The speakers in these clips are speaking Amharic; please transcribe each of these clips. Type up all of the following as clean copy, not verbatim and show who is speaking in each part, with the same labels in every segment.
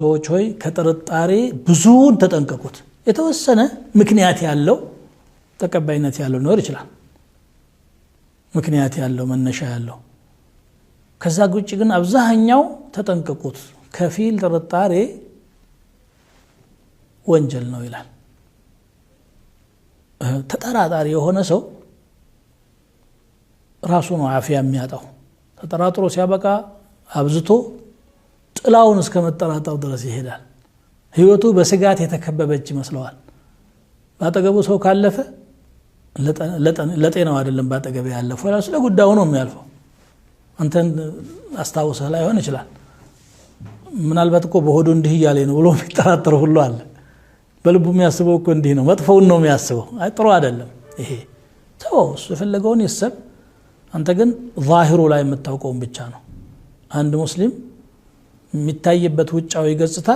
Speaker 1: ሰዎች ሆይ ከጥርጣሬ ብዙውን ተጠንቀቁት የተወሰነ ምክንያት ያለው ተቀባይነት ያለው ነው ይችላል ምክንያት ያለው መነሻ ያለው ከዛ ግጭ ግን አብዛኛው ተጠንቀቁት ከፊል ጥርጣሬ ወንጀል ነው ይላል ተጠራጣሪ የሆነ ሰው ራሱ ነው አፊያ የሚያጣው ተጠራጥሮ ሲያበቃ አብዝቶ ጥላውን እስከ መጠራጠር ድረስ ይሄዳል ህይወቱ በስጋት የተከበበች ይመስለዋል ባጠገቡ ሰው ካለፈ ለጤናው አይደለም ባጠገቡ ያለፈው ለሱ ለጉዳዩ ነው የሚያልፈው አንተን አስተዋውሰህ ላይ ሆነ ይችላል ምናልባት እኮ በሆዱ እንዲህ ያለ ነው ብሎ የሚጠራጠር ሁሉ አለ በልቡ የሚያስበው እኮ እንዲህ ነው መጥፎውን ነው የሚያስበው አይ ጥሩ አይደለም ይሄ ተው እሱ የፈለገውን ይሰብ አንተ ግን ዛሂሩ ላይ የምታውቀውን ብቻ ነው አንድ ሙስሊም የሚታይበት ውጫዊ ገጽታ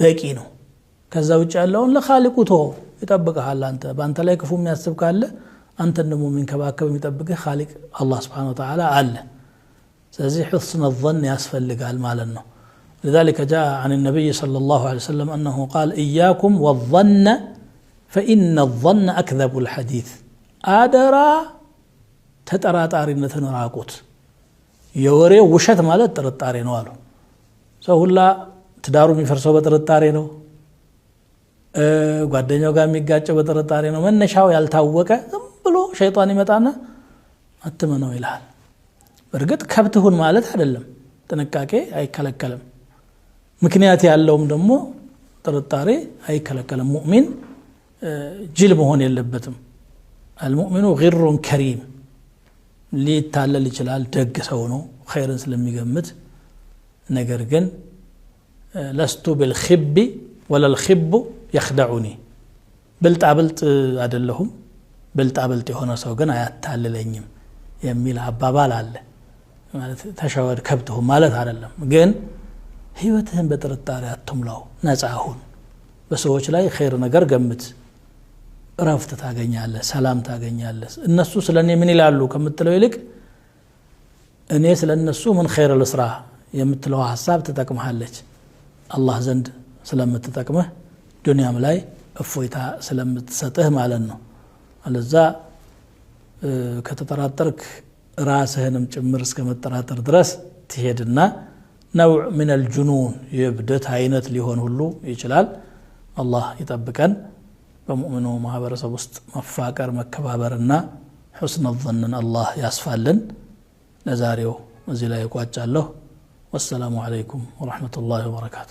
Speaker 1: በቂ ነው ከዛ ውጭ ያለውን ለኻሊቁ ተው ይጠብቅሃል አንተ በአንተ ላይ ክፉ የሚያስብ ካለ አንተ ደግሞ የሚንከባከብ የሚጠብቅህ ኻሊቅ አላህ Subhanahu Wa Ta'ala አለ ስለዚህ حسن الظن ያስፈልጋል ማለት ነው لذلك جاء عن النبي صلى الله عليه وسلم أنه قال إياكم والظن فإن الظن أكذب الحديث أدرى ተጠራጣሪነትን ራቁት የወሬው ውሸት ማለት ጥርጣሬ ነው አሉ ሰው ሁላ ትዳሩ የሚፈርሰው በጥርጣሬ ነው ጓደኛው ጋር የሚጋጨው በጥርጣሬ ነው መነሻው ያልታወቀ ዝም ብሎ ሸይጣን ይመጣና አትመነው ይላል በርግጥ ከብትሁን ማለት አይደለም ጥንቃቄ አይከለከልም ምክንያት ያለውም ደግሞ ጥርጣሬ አይከለከልም ሙእሚን ጅል መሆን የለበትም المؤمن غر كريم ሊታለል ይችላል ደግ ሰው ነው ኸይርን ስለሚገምት ነገር ግን لست بالخب ولا الخب يخدعني بلط አይደለሁም በልጥ የሆነ ሰው ግን አያታልለኝም የሚል አባባል አለ ማለት ተሻወድ ከብተው ማለት አይደለም ግን ህይወትህን በጥርጣሬ አትሙላው ነፃ ሁን በሰዎች ላይ ኸይር ነገር ገምት ረፍት ታገኛለህ ሰላም ታገኛለህ እነሱ ስለኔ ምን ይላሉ ከምትለው ይልቅ እኔ ስለነሱ ምን ኸይር ለስራ የምትለው ሐሳብ ተጠቅመሃለች አላህ ዘንድ ስለምትጠቅመህ ዱንያም ላይ እፎይታ ስለምትሰጥህ ማለት ነው አለዛ ከተጠራጠርክ ራስህንም ጭምር እስከ መጠራጠር ድረስ ትሄድና نوع من الجنون يبدت عينت ሊሆን ሁሉ ይችላል አላህ ይጠብቀን በሙእሚኑ ማህበረሰብ ውስጥ መፋቀር መከባበርና حسن الظن الله ያስፋልን ለዛሬው እዚህ ላይ ቋጫለሁ والسلام عليكم ورحمة الله وبركاته